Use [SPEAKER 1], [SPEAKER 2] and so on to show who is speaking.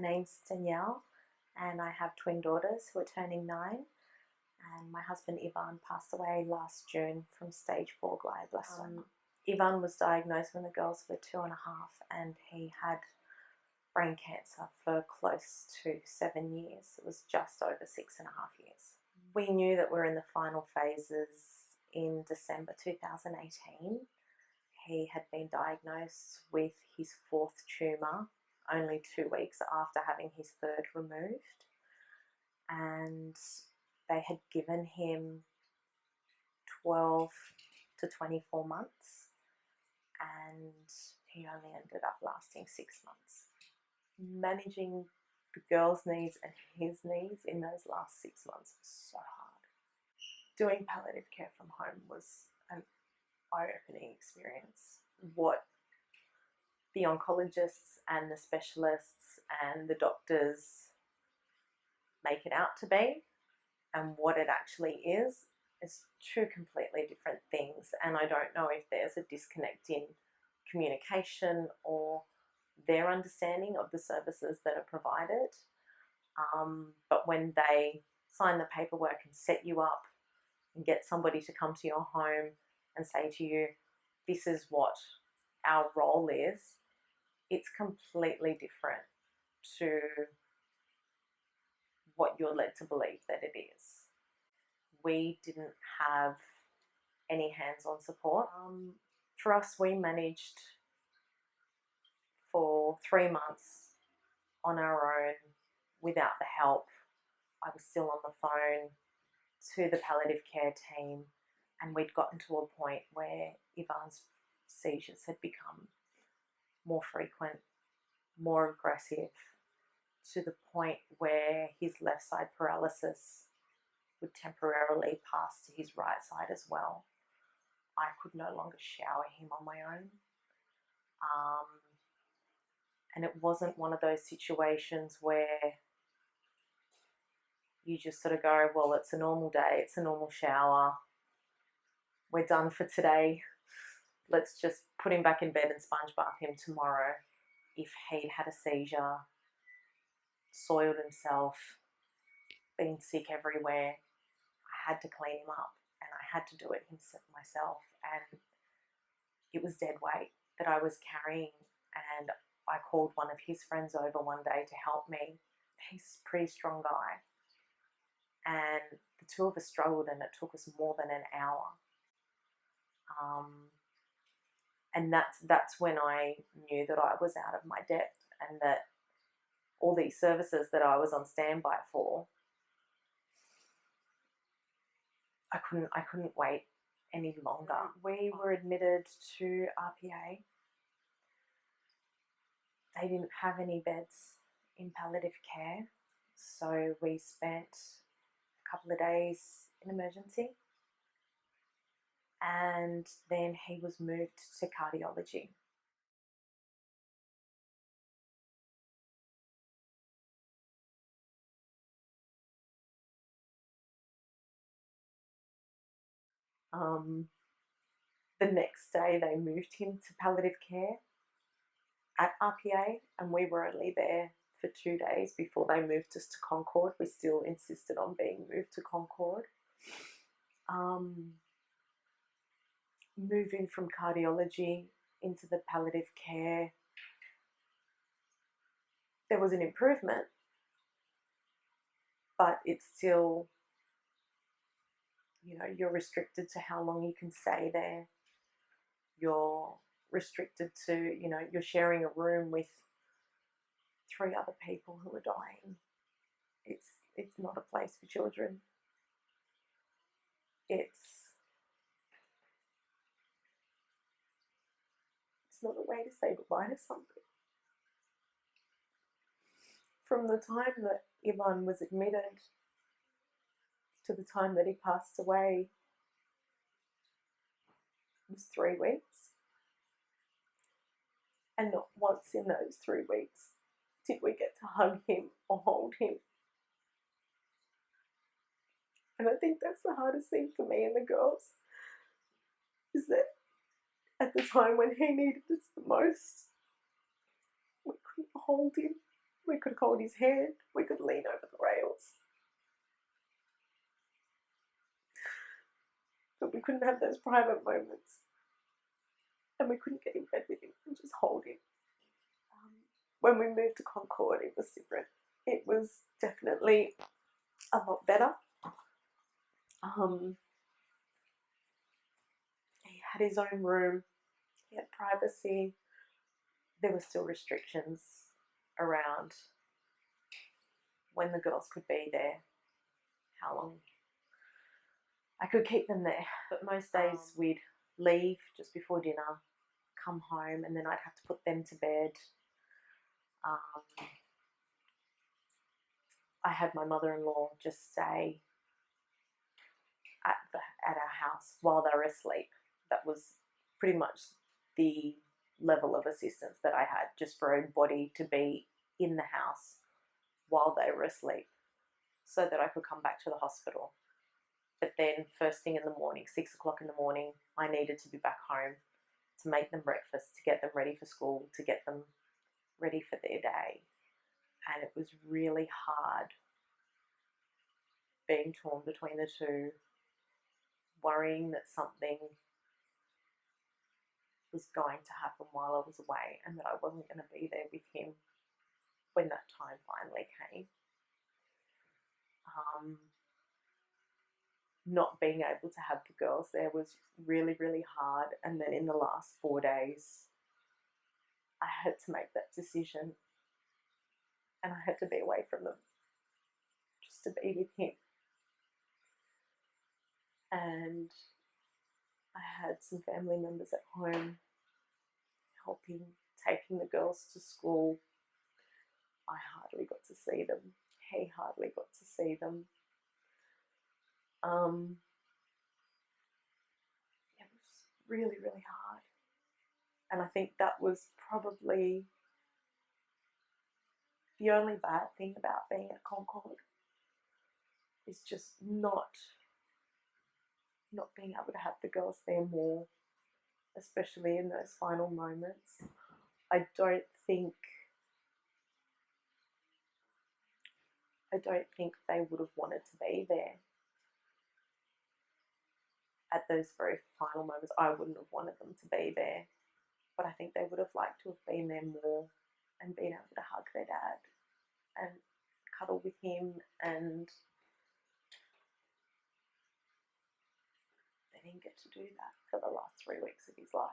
[SPEAKER 1] name's Danielle, and I have twin daughters who are turning 9. And my husband Ivan passed away last June from stage 4 glioblastoma. Ivan was diagnosed when the girls were 2.5, and he had brain cancer for close to 7 years. It was just over 6.5 years. We knew that we're in the final phases in December 2018. He had been diagnosed with his 4th tumour only 2 weeks after having his 3rd removed, and they had given him 12 to 24 months, and he only ended up lasting 6 months. Managing the girls' needs and his needs in those last 6 months was so hard. Doing palliative care from home was an eye-opening experience. What the oncologists and the specialists and the doctors make it out to be and what it actually is two completely different things, and I don't know if there's a disconnect in communication or their understanding of the services that are provided. But when they sign the paperwork and set you up and get somebody to come to your home and say to you, this is what our role is, it's completely different to what you're led to believe that it is. We didn't have any hands-on support. For us, we managed for 3 months on our own without the help. I was still on the phone to the palliative care team, and we'd gotten to a point where Ivan's seizures had become more frequent, more aggressive, to the point where his left side paralysis would temporarily pass to his right side as well. I could no longer shower him on my own. And it wasn't one of those situations where you just sort of go, well, it's a normal day, it's a normal shower, we're done for today, let's just put him back in bed and sponge bath him tomorrow. If he'd had a seizure, soiled himself, been sick everywhere, I had to clean him up, and I had to do it myself, and it was dead weight that I was carrying. And I called one of his friends over one day to help me. He's a pretty strong guy, and the two of us struggled, and it took us more than an hour. And that's when I knew that I was out of my depth, and that all these services that I was on standby for, I couldn't wait any longer. We were admitted to RPA. They didn't have any beds in palliative care, so we spent a couple of days in emergency, and then he was moved to cardiology. The next day they moved him to palliative care at RPA, and we were only there for 2 days before they moved us to Concord. We still insisted on being moved to Concord. Moving from cardiology into the palliative care, there was an improvement, but it's still, you're restricted to how long you can stay there. You're restricted to, you're sharing a room with 3 other people who are dying. It's not a place for children. It's not a way to say goodbye to somebody. From the time that Ivan was admitted to the time that he passed away was 3 weeks. And not once in those 3 weeks did we get to hug him or hold him. And I think that's the hardest thing for me and the girls, is that at the time when he needed us the most, we couldn't hold him, We could hold his hand. We could lean over the rails. But we couldn't have those private moments. And we couldn't get in bed with him and just hold him. When we moved to Concord, it was different. It was definitely a lot better. He had his own room. He had privacy. There were still restrictions around when the girls could be there, how long I could keep them there. But most days we'd leave just before dinner, come home, and then I'd have to put them to bed. I had my mother-in-law just stay at our house while they were asleep. That was pretty much the level of assistance that I had, just for a body to be in the house while they were asleep so that I could come back to the hospital. But then first thing in the morning, 6 o'clock in the morning, I needed to be back home to make them breakfast, to get them ready for school, to get them ready for their day. And it was really hard being torn between the two, worrying that something was going to happen while I was away and that I wasn't going to be there with him when that time finally came. Not being able to have the girls there was really, really hard. And then in the last 4 days, I had to make that decision, and I had to be away from them just to be with him. And I had some family members at home helping, taking the girls to school. I hardly got to see them. He hardly got to see them. It was really, really hard. And I think that was probably the only bad thing about being at Concord, is just not being able to have the girls there more, especially in those final moments. I don't think they would have wanted to be there at those very final moments. I wouldn't have wanted them to be there, but I think they would have liked to have been there more and been able to hug their dad and cuddle with him, and they didn't get to do that for the last 3 weeks of his life.